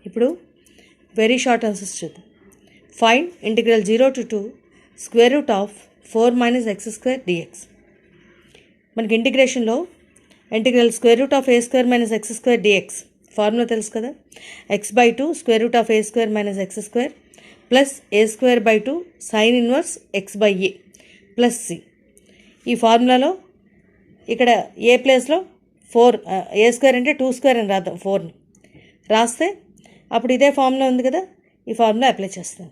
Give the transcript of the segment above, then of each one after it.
ఇప్పుడు very short answers చూద్దాం. Find integral 0 to 2 square root of 4 minus x square dx. మనకి ఇంటిగ్రేషన్లో integral square root of a square minus x square dx formula తెలుసు కదా. x/2 square root of a square minus x square plus a²/2 sine inverse x/a plus c. ఈ ఫార్ములాలో ఇక్కడ ఏ ప్లేస్లో 4 a² అంటే 2² అని రాద్దాం. 4ని రాస్తే అప్పుడు ఇదే ఫార్ములా ఉంది కదా, ఈ ఫార్ములా అప్లై చేస్తాం.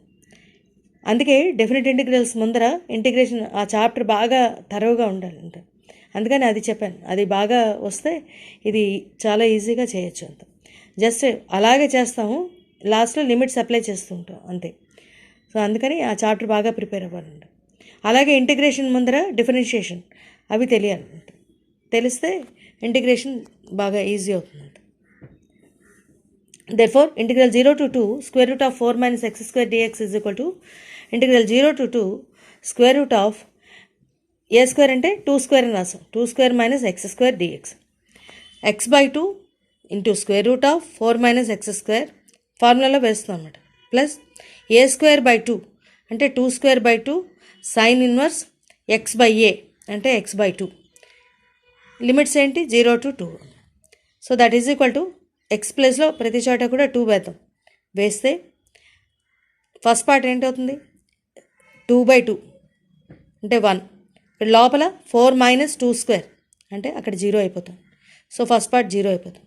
అందుకే డెఫినెట్ ఇంటిగ్రల్స్ ముందర ఇంటిగ్రేషన్ ఆ చాప్టర్ బాగా తరువుగా ఉండాలంట. అందుకని అది చెప్పాను. అది బాగా వస్తే ఇది చాలా ఈజీగా చేయొచ్చు. అంత జస్ట్ అలాగే చేస్తాము, లాస్ట్లో లిమిట్స్ అప్లై చేస్తూ ఉంటాం అంతే. సో అందుకని ఆ చాప్టర్ బాగా ప్రిపేర్ అవ్వాలంట. అలాగే ఇంటిగ్రేషన్ ముందర డిఫరెన్షియేషన్ అవి తెలియాలంట. తెలిస్తే ఇంటిగ్రేషన్ బాగా ఈజీ అవుతుందంట. Therefore, integral 0 to 2 square root of 4 minus x square dx is equal to integral 0 to 2 square root of a square అంటే 2² అని రాసాం. 2² minus x square dx. x/2 into square root of 4 minus x square ఫార్ములాలో వేస్తాం అన్నమాట. Plus a²/2 అంటే 2²/2 sign inverse x/a అంటే x/2. Limits ఏంటి 0 to 2. So that is equal to X ప్లేస్లో ప్రతి చోట కూడా 2 వేద్దాం. వేస్తే ఫస్ట్ పార్ట్ ఏంటవుతుంది 2/2 అంటే 1. ఇక్కడ లోపల 4 minus 2² అంటే అక్కడ 0 అయిపోతాం. సో ఫస్ట్ పార్ట్ 0 అయిపోతాం.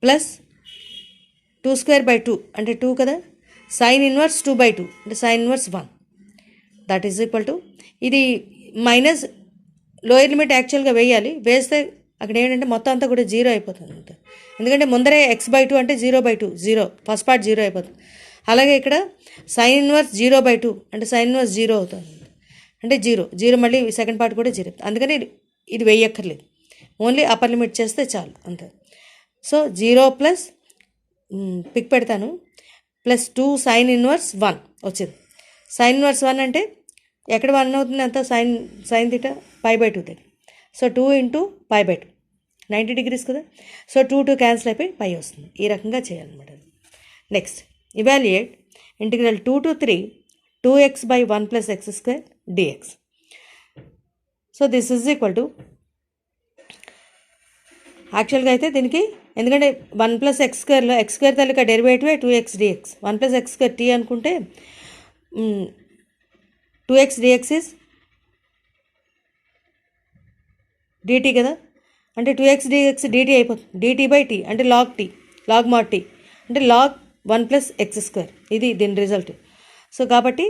ప్లస్ 2²/2 అంటే 2 కదా, సైన్ ఇన్వర్స్ 2/2 అంటే sine inverse 1. That is equal to ఇది మైనస్ లోయర్ లిమిట్ యాక్చువల్గా వేయాలి. వేస్తే అక్కడ ఏంటంటే మొత్తం అంతా కూడా 0 అయిపోతుంది అంత. ఎందుకంటే ముందరే x/2 అంటే 0/2 0, ఫస్ట్ పార్ట్ 0 అయిపోతుంది. అలాగే ఇక్కడ సైన్ ఇన్వర్స్ 0/2 అంటే సైన్ ఇన్వర్స్ 0 అవుతుంది అంటే 0 మళ్ళీ సెకండ్ పార్ట్ కూడా 0. అందుకని ఇది వేయక్కర్లేదు, ఓన్లీ అప్పర్ లిమిట్ చేస్తే చాలు అంతే. సో 0 ప్లస్ పిక్ పెడతాను ప్లస్ 2 సైన్ ఇన్వర్స్ 1 వచ్చింది. సైన్ ఇన్వర్స్ 1 అంటే ఎక్కడ 1 అవుతుంది అంత సైన్ థీటా π/2 దగ్గర. సో 2 into π/2 90 degrees కదా. సో 2 క్యాన్సిల్ అయిపోయి పై వస్తుంది. ఈ రకంగా చేయాలన్నమాట. Next evaluate integral 2 to 3 2x/1 plus x² dx. So this is equal to యాక్చువల్గా అయితే దీనికి ఎందుకంటే 1 plus x²లో x² తాలూకా డెరివేటివే 2x dx. 1 plus x² t అనుకుంటే 2x dx ఈజ్ dt కదా. అంటే 2x dx dt అయిపోతుంది. dt/t అంటే log t, log mod t అంటే log 1 plus x². ఇది దీని రిజల్ట్. సో కాబట్టి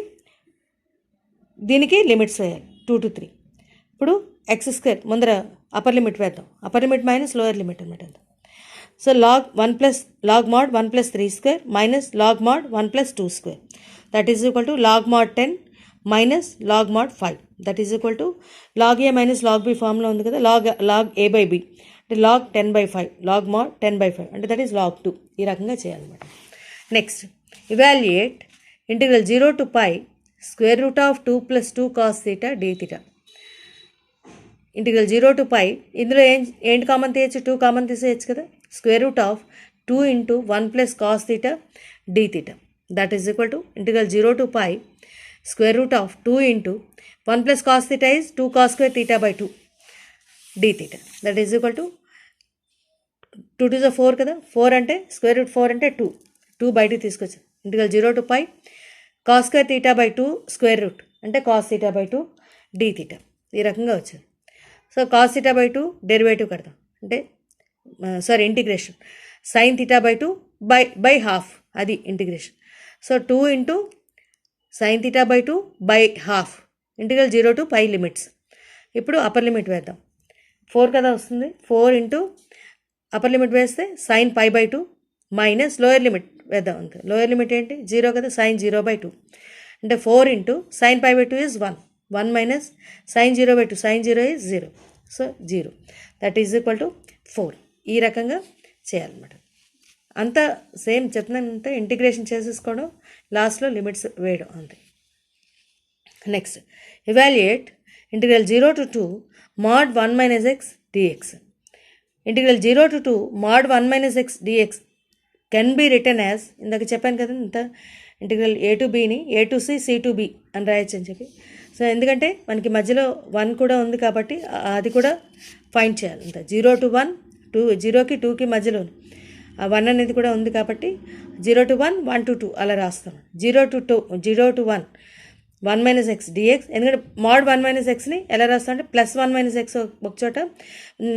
దీనికి లిమిట్స్ వేయాలి 2 to 3. ఇప్పుడు x² ముందర అప్పర్ లిమిట్ వేద్దాం. Upper limit minus lower limit అనమాట. So log mod 1 plus 3² minus log mod 1 plus 2² that is equal to log mod 10 minus log mod 5 that is equal to log a minus log b formula ఉంది కదా. log a/b అంటే log 10/5 log mod 10/5 అంటే that is log 2. ఈ రకంగా చేయాలన్నమాట. Next evaluate integral 0 to π square root of 2 plus 2 cos θ dθ. ఇంటిగ్రల్ 0 to π ఇందులో ఏంటి కామన్ తీయచ్చు, 2 కామన్ తీసేయచ్చు కదా. Square root of 2 into 1 plus cos θ dθ that is equal to integral 0 to π square root of 2 into 1 plus cos θ is 2 cos² θ/2 dθ that is equal to 2 to 4 కదా. 4 అంటే square root 4 అంటే 2 బయటికి తీసుకొచ్చాం. Integral 0 to π cos² θ/2 square root అంటే cos θ/2 dθ ఈ రకంగా వచ్చింది. So cos θ/2 derivative కడతాం అంటే ఇంటిగ్రేషన్ సైన్ θ/2 బై హాఫ్ అది integration. So 2 into sin θ/2 by half integral 0 to π limits. ఇప్పుడు అప్పర్ లిమిట్ వేద్దాం. 4 కదా వస్తుంది. 4 into అప్పర్ లిమిట్ వేస్తే sin π/2 మైనస్ లోయర్ లిమిట్ వేద్దాం అంతే. లోయర్ లిమిట్ ఏంటి 0 కదా, sin 0/2 అంటే 4 into sin π/2 is 1 minus sin 0/2 sin 0 is 0. So 0 that is equal to 4. ఈ రకంగా చేయాలన్నమాట. అంతా సేమ్ చెప్తున్నానంటే ఇంటిగ్రేషన్ చేసేసుకోవడం, లాస్ట్లో లిమిట్స్ వేయడం అంతే. Next evaluate integral 0 to 2 mod 1 minus x dx. Integral 0 to 2 mod 1 minus x dx can be written as, ఇందాక చెప్పాను కదా ఇంత ఇంటిగ్రల్ ఏ టు బీని A to C C to B అని రాయొచ్చు అని చెప్పి. సో ఎందుకంటే మనకి మధ్యలో 1 కూడా ఉంది కాబట్టి అది కూడా ఫైండ్ చేయాలి. ఇంత 0 to 1, 0కి 2కి మధ్యలో ఆ 1 అనేది కూడా ఉంది కాబట్టి 0 to 1, 1 to 2 అలా రాస్తాం. 0 to 1 1 మైనస్ ఎక్స్ డిఎక్స్. ఎందుకంటే మోడ్ 1 మైనస్ ఎక్స్ని ఎలా రాస్తాం అంటే +1 మైనస్ ఎక్స్ ఒక చోట,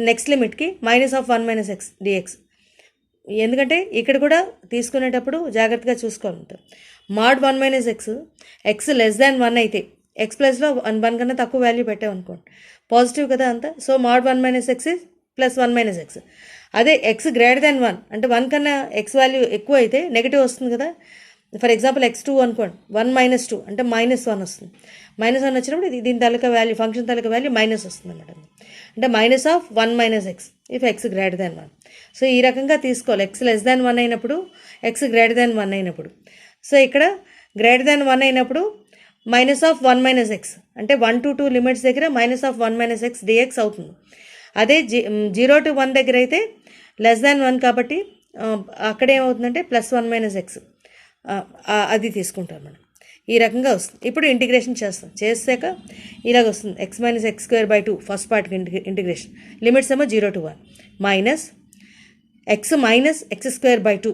నెక్స్ట్ లిమిట్కి -1 మైనస్ ఎక్స్ డిఎక్స్. ఎందుకంటే ఇక్కడ కూడా తీసుకునేటప్పుడు జాగ్రత్తగా చూసుకోవాలి. మోడ్ 1 మైనస్ ఎక్స్, ఎక్స్ <1 అయితే ఎక్స్ ప్లస్లో 1 కన్నా తక్కువ వాల్యూ పెట్టామనుకోండి, పాజిటివ్ కదా అంతా. So mode 1 minus X +1 minus X. అదే ఎక్స్ <1 అంటే 1 కన్నా ఎక్స్ వాల్యూ ఎక్కువ అయితే నెగిటివ్ వస్తుంది కదా. ఫర్ ఎగ్జాంపుల్ x2 అనుకోండి, 1 - 2 అంటే -1 వస్తుంది. -1 వచ్చినప్పుడు దీని తాలూకా వాల్యూ, ఫంక్షన్ తాలూకా వాల్యూ మైనస్ వస్తుంది అనమాట. అంటే -1 minus X if x <1. So ఈ రకంగా తీసుకోవాలి. x <1 అయినప్పుడు, x <1 అయినప్పుడు. సో ఇక్కడ <1 అయినప్పుడు -1 మైనస్ ఎక్స్ అంటే 1 to 2 లిమిట్స్ దగ్గర -1 మైనస్ ఎక్స్ డిఎక్స్ అవుతుంది. అదే 0 to 1 దగ్గర అయితే <1 కాబట్టి అక్కడేమవుతుందంటే +1 మైనస్ ఎక్స్ అది తీసుకుంటాం మనం. ఈ రకంగా వస్తుంది. ఇప్పుడు ఇంటిగ్రేషన్ చేసాక ఇలాగ వస్తుంది. x-x²/2 ఫస్ట్ పార్ట్కి ఇంటిగ్రేషన్. లిమిట్స్ ఏమో 0 to 1 మైనస్ x -x²/2,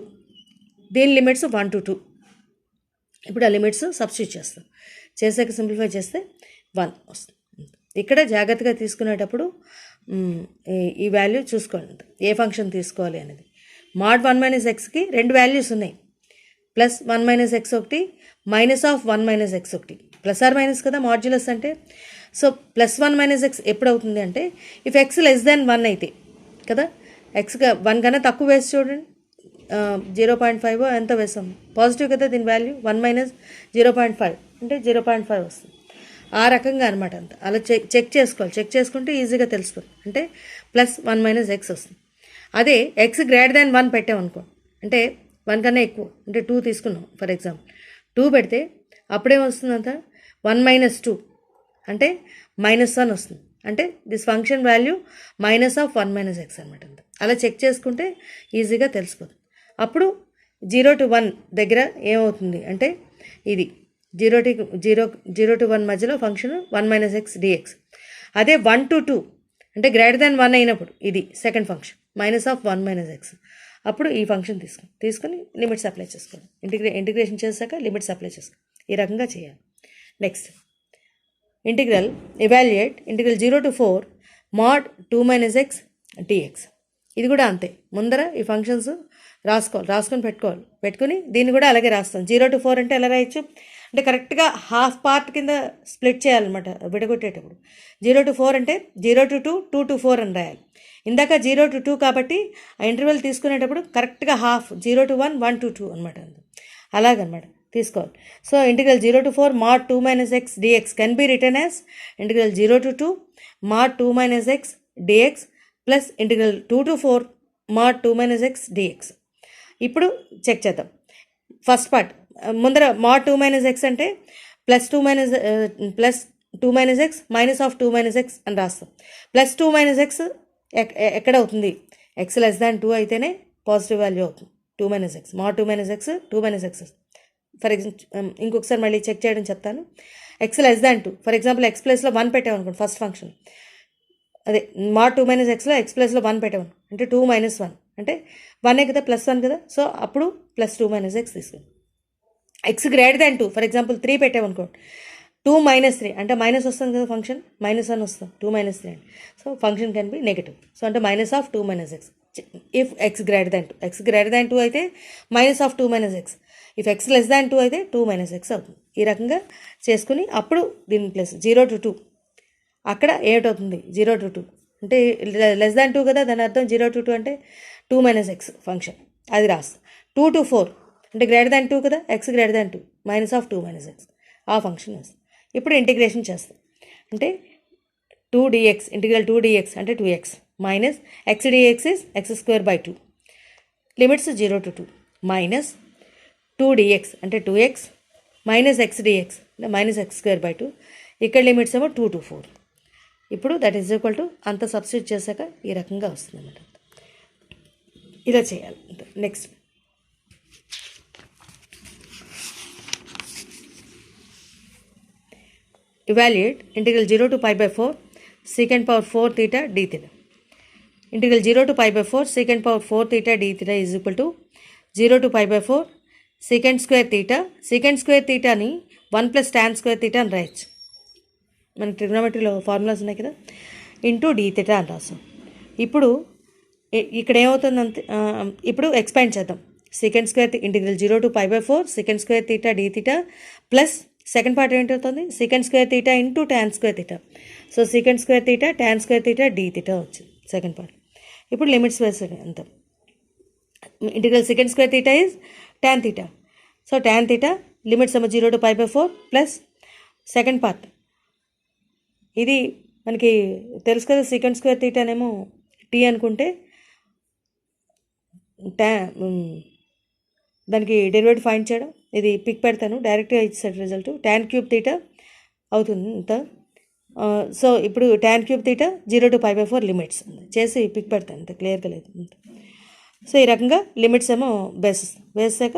దీని లిమిట్స్ 1 to 2. ఇప్పుడు ఆ లిమిట్స్ సబ్స్టిట్యూట్ చేసాక సింప్లిఫై చేస్తే 1 వస్తుంది. ఇక్కడ జాగ్రత్తగా తీసుకునేటప్పుడు ఈ వాల్యూ చూసుకోండి, ఏ ఫంక్షన్ తీసుకోవాలి అనేది. మోడ్ 1 మైనస్ ఎక్స్కి 2 వాల్యూస్ ఉన్నాయి, +1 మైనస్ ఎక్స్ ఒకటి, -1 మైనస్ ఎక్స్ ఒకటి. ప్లస్ ఆర్ మైనస్ కదా మాడ్యులస్ అంటే. సో +1 మైనస్ ఎక్స్ ఎప్పుడు అవుతుంది అంటే ఇఫ్ x <1 అయితే కదా. x 1 కన్నా తక్కువ వేసి చూడండి, 0.5 ఎంత వేసాం, పాజిటివ్ కదా దీని వాల్యూ. 1 - 0.5 అంటే 0.5 వస్తుంది. ఆ రకంగా అనమాట అంత. అలా చెక్ చేసుకోవాలి. చెక్ చేసుకుంటే ఈజీగా తెలిసిపోతుంది. అంటే +1 మైనస్ ఎక్స్ వస్తుంది. అదే x <1 పెట్టామనుకో, అంటే 1 కన్నా ఎక్కువ అంటే 2 తీసుకున్నాం ఫర్ ఎగ్జాంపుల్, 2 పెడితే అప్పుడేమొస్తుందంత 1 - 2 అంటే -1 వస్తుంది. అంటే this function value -1 minus X అనమాట. అంత అలా చెక్ చేసుకుంటే ఈజీగా తెలిసిపోతుంది. అప్పుడు 0 to 1 దగ్గర ఏమవుతుంది అంటే ఇది 0 to 1 మధ్యలో ఫంక్షన్ 1 మైనస్ ఎక్స్ డిఎక్స్. అదే 1 to 2 అంటే <1 అయినప్పుడు ఇది సెకండ్ ఫంక్షన్ -1 మైనస్ ఎక్స్. అప్పుడు ఈ ఫంక్షన్ తీసుకొని లిమిట్స్ అప్లై చేసుకోండి. ఇంటిగ్రేషన్ చేశాక లిమిట్స్ అప్లై చేసుకోండి. ఈ రకంగా చేయాలి. Next integral evaluate 0 to 4 mod 2 minus x dx. ఇది కూడా అంతే. ముందర ఈ ఫంక్షన్స్ రాసుకొని పెట్టుకుని దీన్ని కూడా అలాగే రాస్తాం. 0 to 4 అంటే ఎలా రాయొచ్చు అంటే కరెక్ట్గా హాఫ్ పార్ట్ కింద స్ప్లిట్ చేయాలన్నమాట విడగొట్టేటప్పుడు. 0 to 4 అంటే 0 to 2, 2 to 4 అని రాయాలి. ఇందాక 0 to 2 కాబట్టి ఆ ఇంటర్వెల్ తీసుకునేటప్పుడు కరెక్ట్గా హాఫ్ 0 to 1, 1 to 2 అనమాట. అలాగనమాట తీసుకోవాలి. So 0 to 4 mod 2 minus x dx can be written as 0 to 2 mod 2 minus x dx plus 2 to 4 mod 2 minus x dx. ఇప్పుడు చెక్ చేద్దాం. ఫస్ట్ పార్ట్ ముందర మోడ్ 2 మైనస్ ఎక్స్ అంటే +2 minus X -2 minus X అని రాస్తాం. +2 minus X ఎక్కడ అవుతుంది, x <2 అయితేనే positive value అవుతుంది. 2 minus X mode 2 minus X 2 minus X. For example ఇంకొకసారి మళ్ళీ చెక్ చేయడం చెప్తాను. x <2 ఫర్ ఎగ్జాంపుల్ x ప్లేస్లో 1 పెట్టామనుకోండి ఫస్ట్ ఫంక్షన్. అదే మోడ్ 2 మైనస్ ఎక్స్లో x ప్లేస్లో 1 పెట్టాము అంటే 2 - 1 అంటే 1 కదా, +1 కదా. సో అప్పుడు +2 మైనస్ ఎక్స్ తీసుకోండి. x <2 ఫర్ ఎగ్జాంపుల్ 3 పెట్టామనుకోండి, 2 - 3 అంటే మైనస్ వస్తుంది కదా, ఫంక్షన్ -1 వస్తుంది. 2 - 3 అంటే so function can be negative. So అంటే -2 మైనస్ ఎక్స్ ఇఫ్ x <2 అయితే -2 మైనస్ ఎక్స్. ఇఫ్ x <2 అయితే 2 మైనస్ ఎక్స్ అవుతుంది. ఈ రకంగా చేసుకుని అప్పుడు దీని ప్లస్ 0 to 2 అక్కడ ఏమిటవుతుంది 0 to 2 అంటే <2 కదా, దాని అర్థం 0 to 2 అంటే 2 మైనస్ ఎక్స్ ఫంక్షన్ అది రాస్తాం. 2 to 4 అంటే <2 కదా, x <2 -2 మైనస్ ఎక్స్ ఆ ఫంక్షన్ వస్తుంది. ఇప్పుడు ఇంటిగ్రేషన్ చేస్తాం అంటే 2 dx 2 dx అంటే 2x minus x dx is x²/2 limits 0 to 2 minus 2 dx అంటే 2x మైనస్ x dx అంటే -x²/2. ఇక్కడ లిమిట్స్ ఏమో 2 to 4. ఇప్పుడు దట్ ఈజ్ ఈక్వల్ టు అంత సబ్స్టిట్యూట్ చేశాక ఈ రకంగా వస్తుంది అన్నమాట. ఇలా చేయాలి. Next evaluate integral 0 to pi by 4 secant power 4 theta d theta. Integral 0 to pi by 4 secant power 4 theta d theta is equal to 0 to pi by 4 secant square theta. Secant square theta అని 1 plus tan square theta అని రాయొచ్చు. మనకి ట్రిగ్నోమెట్రీలో formulas ఉన్నాయి కదా, into d theta అని రాస్తాం. ఇప్పుడు ఇక్కడ ఏమవుతుందంటే ఇప్పుడు ఎక్స్పాండ్ చేద్దాం. secant square integral 0 to pi by 4 secant square theta d theta plus second part ఏంటవుతుంది secant square theta into tan square theta. So secant square theta tan square theta d theta వచ్చింది second part. ఇప్పుడు limits వేసాడు అంత. ఇంటిగ్రల్ secant square theta is tan theta. So tan theta లిమిట్స్ ఏమో 0 to pi by 4 plus second part ఇది మనకి తెలుసు కదా, secant square theta నేమో t అనుకుంటే దానికి డెరివేటివ్ ఫైండ్ చేయడం, ఇది పిక్ పెడతాను డైరెక్ట్గా ఇచ్చాడు రిజల్ట్ tan cube theta అవుతుంది ఇంత. సో ఇప్పుడు tan cube theta 0 to pi by 4 limits చేసి పిక్ పెడతాను, ఇంత క్లియర్గా లేదు. సో ఈ రకంగా లిమిట్స్ ఏమో వేసాక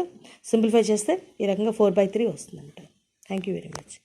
సింప్లిఫై చేస్తే ఈ రకంగా 4/3 వస్తుంది అనమాట. Thank you very much.